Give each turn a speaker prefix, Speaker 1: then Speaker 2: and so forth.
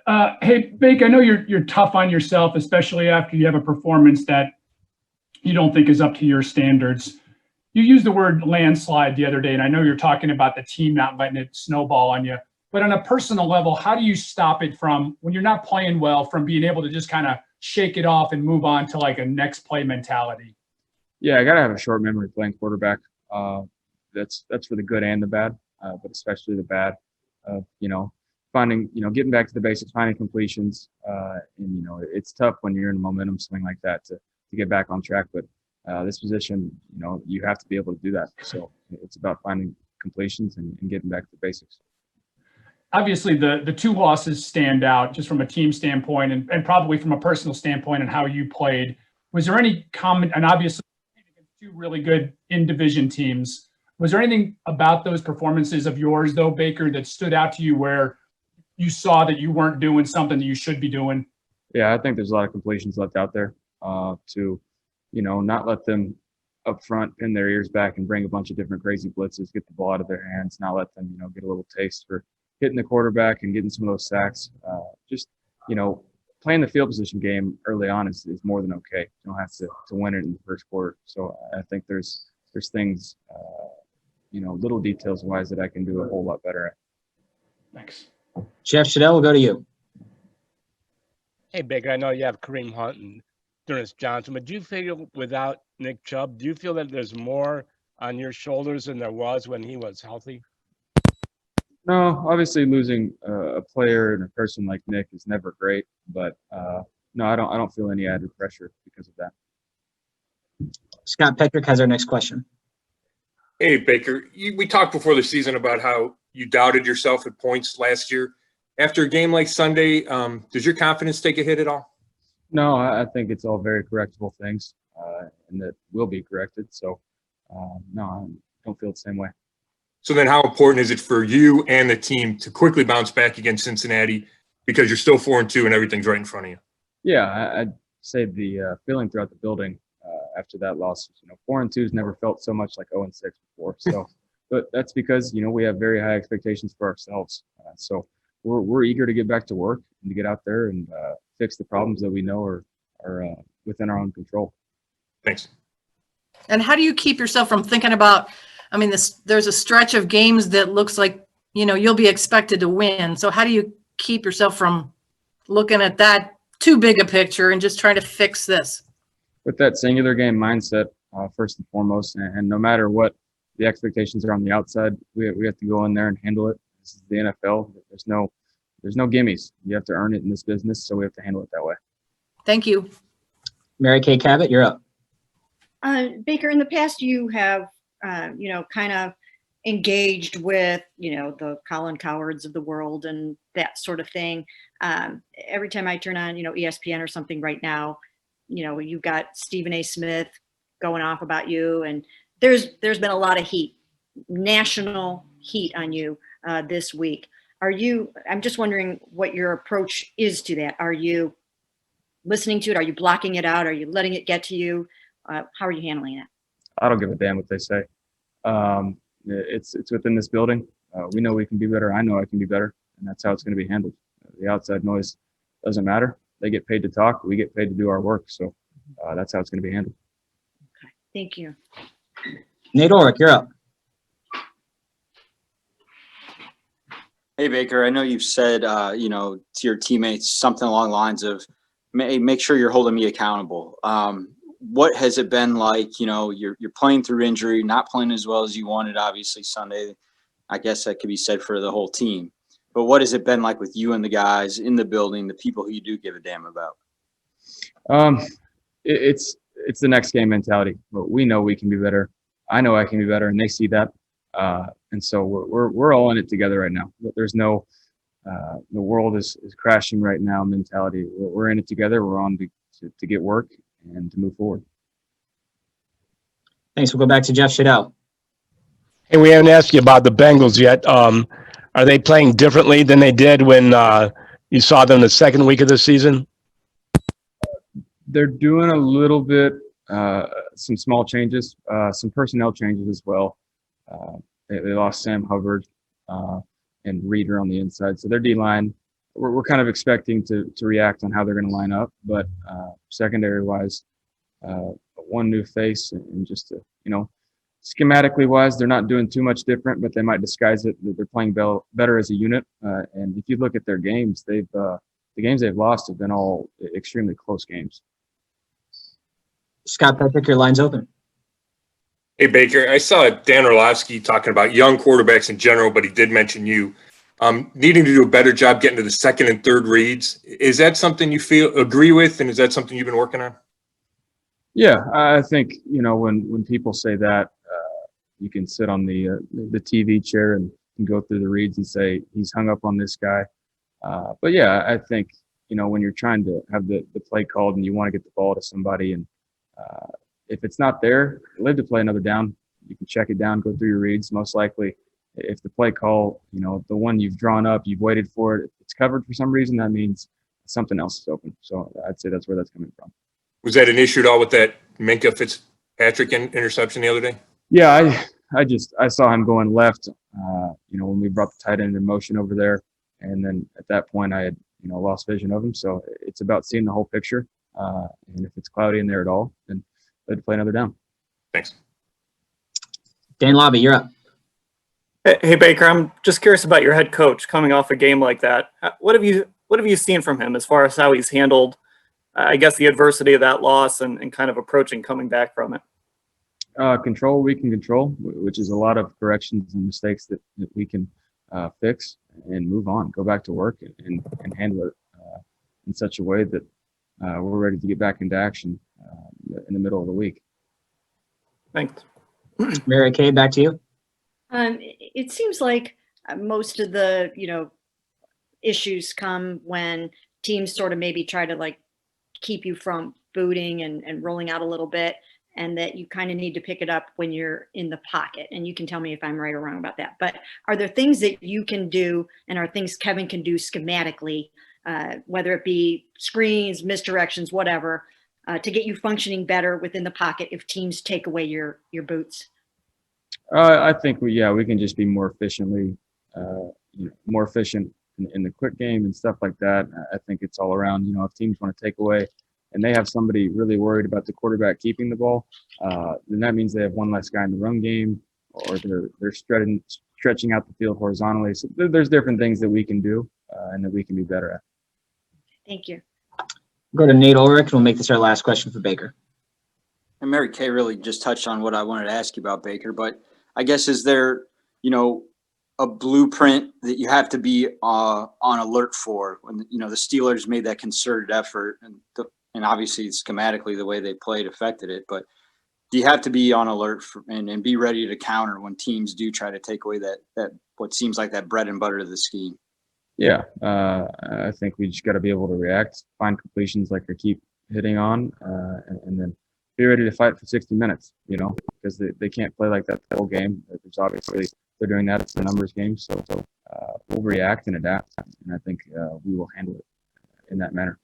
Speaker 1: Hey, Bake, I know you're tough on yourself, especially after you have a performance that you don't think is up to your standards. You used the word landslide the other day, and I know you're talking about the team not letting it snowball on you. But on a personal level, how do you stop it from, when you're not playing well, from being able to just kind of shake it off and move on to like a next play mentality?
Speaker 2: Yeah, I gotta have a short memory playing quarterback. That's for the good and the bad, but especially the bad. Finding, getting back to the basics, finding completions, and it's tough when you're in a momentum swing like that to get back on track. But this position, you have to be able to do that. So it's about finding completions and getting back to the basics.
Speaker 1: Obviously, the two losses stand out just from a team standpoint and probably from a personal standpoint and how you played. Was there any comment, and obviously two really good in-division teams, was there anything about those performances of yours, though, Baker, that stood out to you where you saw that you weren't doing something that you should be doing?
Speaker 2: Yeah, I think there's a lot of completions left out there to, not let them up front pin their ears back and bring a bunch of different crazy blitzes, get the ball out of their hands, not let them, get a little taste for hitting the quarterback and getting some of those sacks. Playing the field position game early on is more than okay. You don't have to win it in the first quarter. So I think there's things, little details wise that I can do a whole lot better at.
Speaker 1: Thanks.
Speaker 3: Jeff Shadell, we'll go to you.
Speaker 4: Hey, Baker, I know you have Kareem Hunt and Dennis Johnson, but do you feel without Nick Chubb, do you feel that there's more on your shoulders than there was when he was healthy?
Speaker 2: No, obviously losing a player and a person like Nick is never great, but no, I don't feel any added pressure because of that.
Speaker 3: Scott Petrick has our next question.
Speaker 5: Hey, Baker, we talked before the season about how you doubted yourself at points last year. After a game like Sunday, does your confidence take a hit at all?
Speaker 2: No, I think it's all very correctable things, and that will be corrected. So, no, I don't feel the same way.
Speaker 5: So then how important is it for you and the team to quickly bounce back against Cincinnati because you're still 4-2 and everything's right in front of you?
Speaker 2: Yeah, I'd say the feeling throughout the building after that loss, 4-2 has never felt so much like 0-6 before. So, but that's because, we have very high expectations for ourselves. So we're eager to get back to work and to get out there and fix the problems that we know are within our own control.
Speaker 5: Thanks.
Speaker 6: And how do you keep yourself from thinking about, there's a stretch of games that looks like, you'll be expected to win. So how do you keep yourself from looking at that too big a picture and just trying to fix this?
Speaker 2: With that singular game mindset, first and foremost, and no matter what the expectations are on the outside, we have to go in there and handle it. This is the NFL. There's no gimmies. You have to earn it in this business, so we have to handle it that way.
Speaker 6: Thank you.
Speaker 3: Mary Kay Cabot, you're up.
Speaker 7: Baker, in the past, you have, kind of engaged with, the Colin Cowards of the world and that sort of thing. Every time I turn on, ESPN or something right now, you've got Stephen A. Smith going off about you, and there's been a lot of heat, national heat on you this week. I'm just wondering what your approach is to that. Are you listening to it? Are you blocking it out? Are you letting it get to you? How are you handling it?
Speaker 2: I don't give a damn what they say. It's within this building. We know we can be better. I know I can be better, and that's how it's going to be handled. The outside noise doesn't matter. They get paid to talk. We get paid to do our work. So that's how it's going to be handled.
Speaker 7: Okay, thank you.
Speaker 3: Nate Ulrich, you're up.
Speaker 8: Hey, Baker, I know you've said, to your teammates something along the lines of, make sure you're holding me accountable. What has it been like? You're playing through injury, not playing as well as you wanted, obviously, Sunday. I guess that could be said for the whole team. But what has it been like with you and the guys in the building, the people who you do give a damn about?
Speaker 2: It's the next game mentality. We know we can be better. I know I can be better, and they see that. And so we're all in it together right now. There's no the world is crashing right now mentality. We're in it together. We're on to get work and to move forward.
Speaker 3: Thanks. We'll go back to Jeff Shadell.
Speaker 4: Hey, we haven't asked you about the Bengals yet. Are they playing differently than they did when you saw them the second week of the season?
Speaker 2: They're doing a little bit, some small changes, some personnel changes as well. They lost Sam Hubbard and Reeder on the inside. So their D-line we're kind of expecting to react on how they're going to line up. But secondary wise, one new face and just to, schematically wise, they're not doing too much different, but they might disguise it that they're playing better as a unit. And if you look at their games, the games they've lost have been all extremely close games.
Speaker 3: Scott Petrick, your line's open.
Speaker 5: Hey, Baker, I saw Dan Orlovsky talking about young quarterbacks in general, but he did mention you needing to do a better job getting to the second and third reads. Is that something you agree with, and is that something you've been working on?
Speaker 2: Yeah, I think, when people say that, you can sit on the TV chair and go through the reads and say, he's hung up on this guy. But yeah, I think, when you're trying to have the play called and you want to get the ball to somebody, and if it's not there, live to play another down. You can check it down, go through your reads. Most likely, if the play call, the one you've drawn up, you've waited for it, if it's covered for some reason, that means something else is open. So I'd say that's where that's coming from.
Speaker 5: Was that an issue at all with that Minka Fitzpatrick interception the other day?
Speaker 2: Yeah, I saw him going left, when we brought the tight end in motion over there. And then at that point I had, lost vision of him. So it's about seeing the whole picture. And if it's cloudy in there at all, then let's play another down.
Speaker 5: Thanks.
Speaker 3: Dan Lobby, you're up.
Speaker 9: Hey Baker, I'm just curious about your head coach coming off a game like that. What have you seen from him as far as how he's handled, I guess, the adversity of that loss and kind of approaching coming back from it?
Speaker 2: Control we can control, which is a lot of corrections and mistakes that we can fix and move on, go back to work and handle it in such a way that we're ready to get back into action in the middle of the week.
Speaker 9: Thanks.
Speaker 3: Mary Kay, back to you.
Speaker 7: It seems like most of the, issues come when teams sort of maybe try to keep you from booting and rolling out a little bit, and that you kind of need to pick it up when you're in the pocket. And you can tell me if I'm right or wrong about that. But are there things that you can do, and are things Kevin can do schematically, whether it be screens, misdirections, whatever, to get you functioning better within the pocket if teams take away your boots?
Speaker 2: I think we can just be more efficient in the quick game and stuff like that. I think it's all around, if teams want to take away and they have somebody really worried about the quarterback keeping the ball, then that means they have one less guy in the run game, or they're stretching out the field horizontally. So there's different things that we can do and that we can be better at.
Speaker 7: Thank you.
Speaker 3: Go to Nate Ulrich, and we'll make this our last question for Baker.
Speaker 8: And Mary Kay really just touched on what I wanted to ask you about, Baker, but I guess, is there, a blueprint that you have to be on alert for when, the Steelers made that concerted effort, and obviously schematically the way they played affected it, but do you have to be on alert and be ready to counter when teams do try to take away that what seems like that bread and butter of the scheme?
Speaker 2: Yeah, I think we just got to be able to react, find completions like I keep hitting on, and then be ready to fight for 60 minutes, because they can't play like that the whole game. There's obviously, they're doing that. It's a numbers game. So we'll react and adapt. And I think we will handle it in that manner.